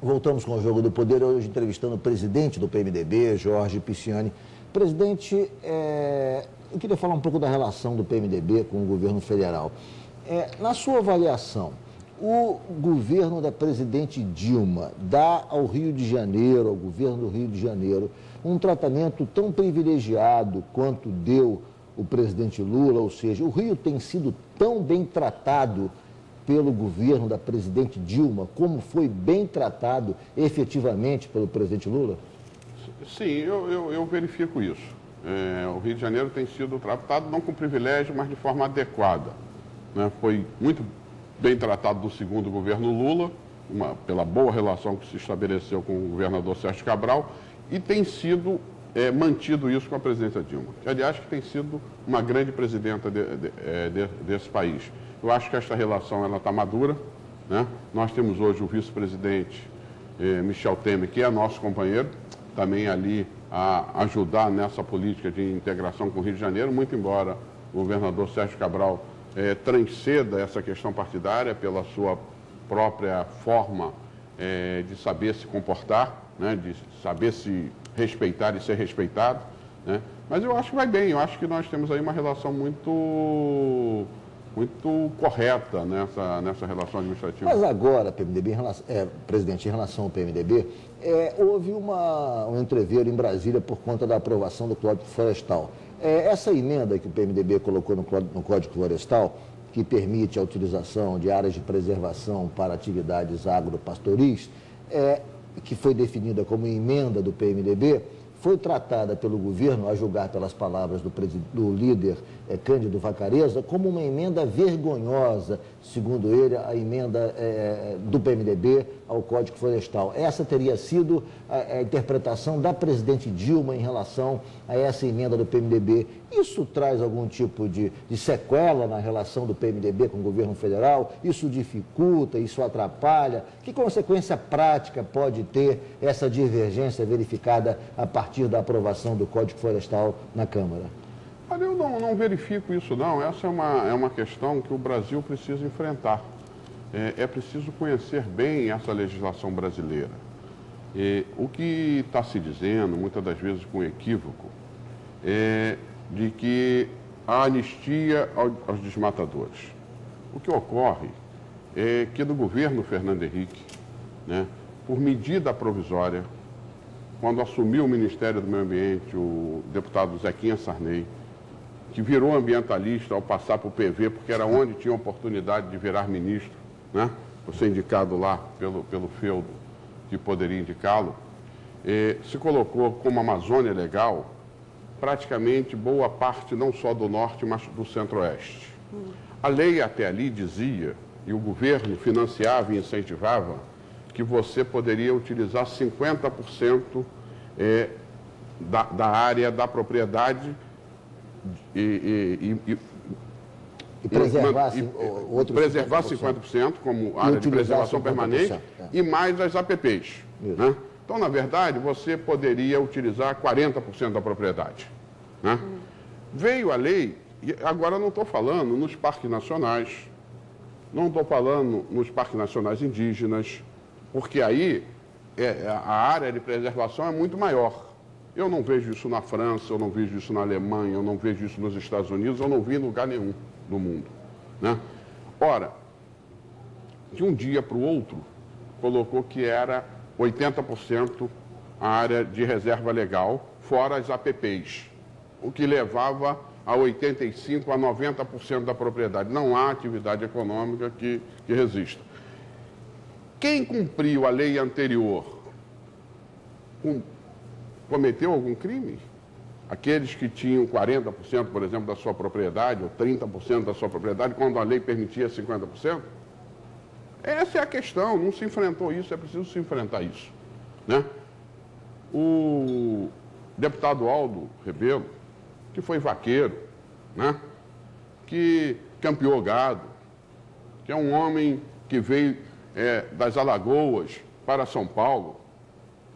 Voltamos com o Jogo do Poder, hoje entrevistando o presidente do PMDB, Jorge Pisciani. Presidente, eu queria falar um pouco da relação do PMDB com o governo federal. Na sua avaliação, o governo da presidente Dilma dá ao Rio de Janeiro, ao governo do Rio de Janeiro, um tratamento tão privilegiado quanto deu o presidente Lula, ou seja, o Rio tem sido tão bem tratado pelo governo da presidente Dilma, como foi bem tratado efetivamente pelo presidente Lula? Sim, eu verifico isso. O Rio de Janeiro tem sido tratado não com privilégio, mas de forma adequada, né? Foi muito bem tratado do segundo governo Lula, pela boa relação que se estabeleceu com o governador Sérgio Cabral, e tem sido mantido isso com a presidenta Dilma, que, aliás, que tem sido uma grande presidenta desse país. Eu acho que esta relação está madura, né? Nós temos hoje o vice-presidente Michel Temer, que é nosso companheiro, também ali a ajudar nessa política de integração com o Rio de Janeiro, muito embora o governador Sérgio Cabral transceda essa questão partidária pela sua própria forma de saber se comportar, né? De saber se respeitar e ser respeitado, né? Mas eu acho que vai bem, eu acho que nós temos aí uma relação muito correta nessa relação administrativa. Mas agora, PMDB, presidente, em relação ao PMDB, houve um entreveiro em Brasília por conta da aprovação do Código Florestal. Essa emenda que o PMDB colocou no Código Florestal, que permite a utilização de áreas de preservação para atividades agropastoris, que foi definida como emenda do PMDB, foi tratada pelo governo, a julgar pelas palavras do líder Cândido Vacarezza, como uma emenda vergonhosa, segundo ele, a emenda do PMDB ao Código Florestal. Essa teria sido a interpretação da presidente Dilma em relação a essa emenda do PMDB. Isso traz algum tipo de sequela na relação do PMDB com o governo federal? Isso dificulta, isso atrapalha? Que consequência prática pode ter essa divergência verificada a partir da aprovação do Código Florestal na Câmara? Olha, eu não verifico isso não. Essa é uma questão que o Brasil precisa enfrentar. É preciso conhecer bem essa legislação brasileira. O que está se dizendo, muitas das vezes com equívoco, é de que a anistia aos desmatadores. O que ocorre é que no governo Fernando Henrique, né, por medida provisória, quando assumiu o Ministério do Meio Ambiente, o deputado Zequinha Sarney, que virou ambientalista ao passar para o PV, porque era onde tinha oportunidade de virar ministro, né? Você indicado lá pelo feudo que poderia indicá-lo, se colocou como Amazônia Legal praticamente boa parte não só do norte, mas do centro-oeste. A lei até ali dizia, e o governo financiava e incentivava, que você poderia utilizar 50% da área da propriedade e preservar, preservar 50% como área de preservação 50%, permanente e mais as APPs. Né? Então, na verdade, você poderia utilizar 40% da propriedade. Né? Veio a lei, e agora não estou falando nos parques nacionais, não estou falando nos parques nacionais indígenas, porque aí a área de preservação é muito maior. Eu não vejo isso na França, eu não vejo isso na Alemanha, eu não vejo isso nos Estados Unidos, eu não vi em lugar nenhum do mundo. Né? Ora, de um dia para o outro, colocou que era 80% a área de reserva legal, fora as APPs, o que levava a 85% a 90% da propriedade. Não há atividade econômica que resista. Quem cumpriu a lei anterior cometeu algum crime? Aqueles que tinham 40%, por exemplo, da sua propriedade, ou 30% da sua propriedade, quando a lei permitia 50%? Essa é a questão, não se enfrentou isso, é preciso se enfrentar isso. Né? O deputado Aldo Rebelo, que foi vaqueiro, né? Que campeou gado, que é um homem que veio das Alagoas para São Paulo,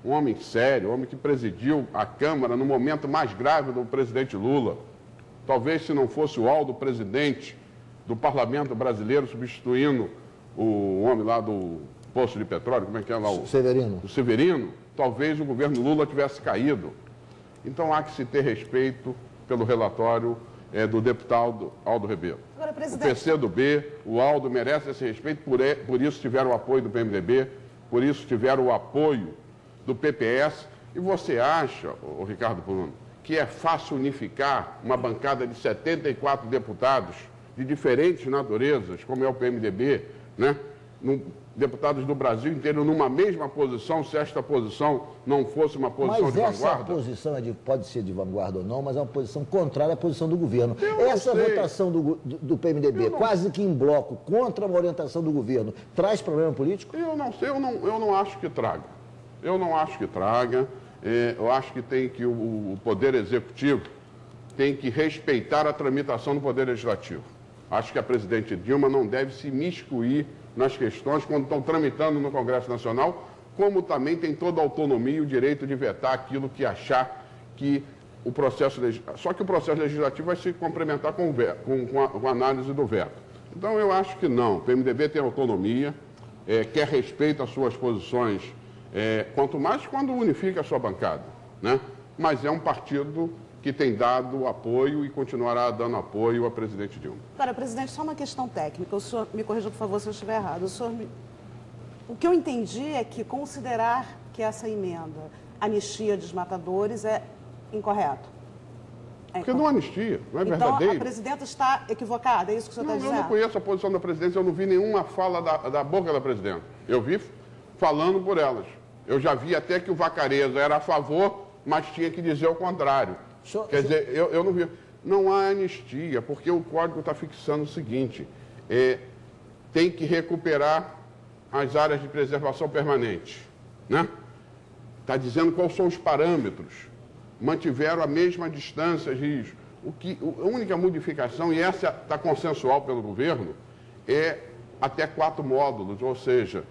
um homem sério, um homem que presidiu a Câmara no momento mais grave do presidente Lula. Talvez se não fosse o Aldo presidente do Parlamento brasileiro, substituindo o homem lá do poço de petróleo, como é que é lá? O Severino, talvez o governo Lula tivesse caído. Então há que se ter respeito pelo relatório do deputado Aldo Rebelo. Agora, o PCdoB, o Aldo merece esse respeito, por isso tiveram o apoio do PMDB, por isso tiveram o apoio do PPS. E você acha, Ricardo Bruno, que é fácil unificar uma bancada de 74 deputados de diferentes naturezas, como é o PMDB, né? Deputados do Brasil inteiro numa mesma posição, se esta posição não fosse uma posição de vanguarda? Mas essa posição pode ser de vanguarda ou não, mas é uma posição contrária à posição do governo. Essa votação do PMDB, quase que em bloco, contra uma orientação do governo, traz problema político? Eu não sei, eu não acho que traga. Eu não acho que traga. Eu acho que o Poder Executivo tem que respeitar a tramitação do Poder Legislativo. Acho que a presidente Dilma não deve se imiscuir nas questões quando estão tramitando no Congresso Nacional, como também tem toda a autonomia e o direito de vetar aquilo que achar que o processo legislativo... Só que o processo legislativo vai se complementar com a análise do veto. Então, eu acho que não. O PMDB tem autonomia, quer respeito às suas posições, quanto mais quando unifica a sua bancada, né? Mas é um partido que tem dado apoio e continuará dando apoio à presidente Dilma. Agora, presidente, só uma questão técnica. O senhor me corrija, por favor, se eu estiver errado. O que eu entendi é que considerar que essa emenda anistia desmatadores é incorreto. Porque não anistia, não é verdadeiro. Então, a presidenta está equivocada, é isso que o senhor está dizendo? Eu não conheço a posição da presidência, eu não vi nenhuma fala da boca da presidenta. Eu vi falando por elas. Eu já vi até que o Vacareza era a favor, mas tinha que dizer o contrário. Quer dizer, eu não vi. Não há anistia, porque o Código está fixando o seguinte, tem que recuperar as áreas de preservação permanente, né? Está dizendo quais são os parâmetros. Mantiveram a mesma distância de risco. A única modificação, e essa está consensual pelo governo, é até 4 módulos, ou seja,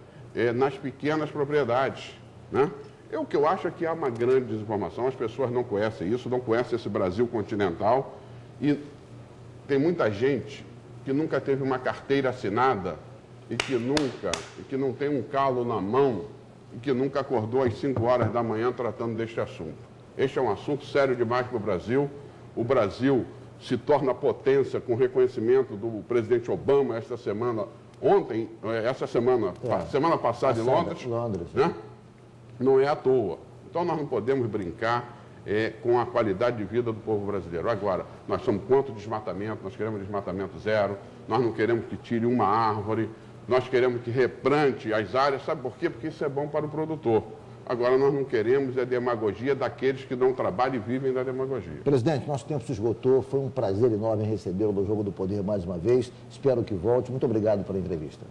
nas pequenas propriedades, né? O que eu acho é que há uma grande desinformação, as pessoas não conhecem isso, não conhecem esse Brasil continental e tem muita gente que nunca teve uma carteira assinada e que não tem um calo na mão e que nunca acordou às 5 horas da manhã tratando deste assunto. Este é um assunto sério demais para o Brasil. O Brasil se torna potência com o reconhecimento do presidente Obama semana passada em Londres, né? Não é à toa. Então, nós não podemos brincar com a qualidade de vida do povo brasileiro. Agora, nós somos contra o desmatamento, nós queremos desmatamento zero, nós não queremos que tire uma árvore, nós queremos que replante as áreas. Sabe por quê? Porque isso é bom para o produtor. Agora, nós não queremos demagogia daqueles que não trabalham e vivem da demagogia. Presidente, nosso tempo se esgotou. Foi um prazer enorme recebê-lo no Jogo do Poder mais uma vez. Espero que volte. Muito obrigado pela entrevista.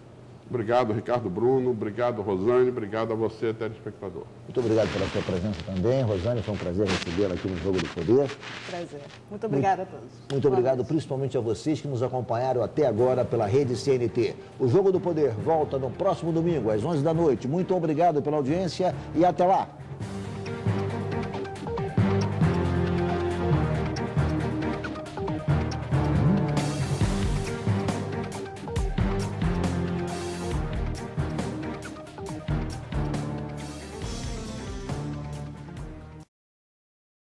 Obrigado, Ricardo Bruno. Obrigado, Rosane. Obrigado a você, telespectador. Muito obrigado pela sua presença também. Rosane, foi um prazer recebê-la aqui no Jogo do Poder. Prazer. Muito obrigada a todos. Muito obrigado principalmente a vocês que nos acompanharam até agora pela rede CNT. O Jogo do Poder volta no próximo domingo, às 11 da noite. Muito obrigado pela audiência e até lá.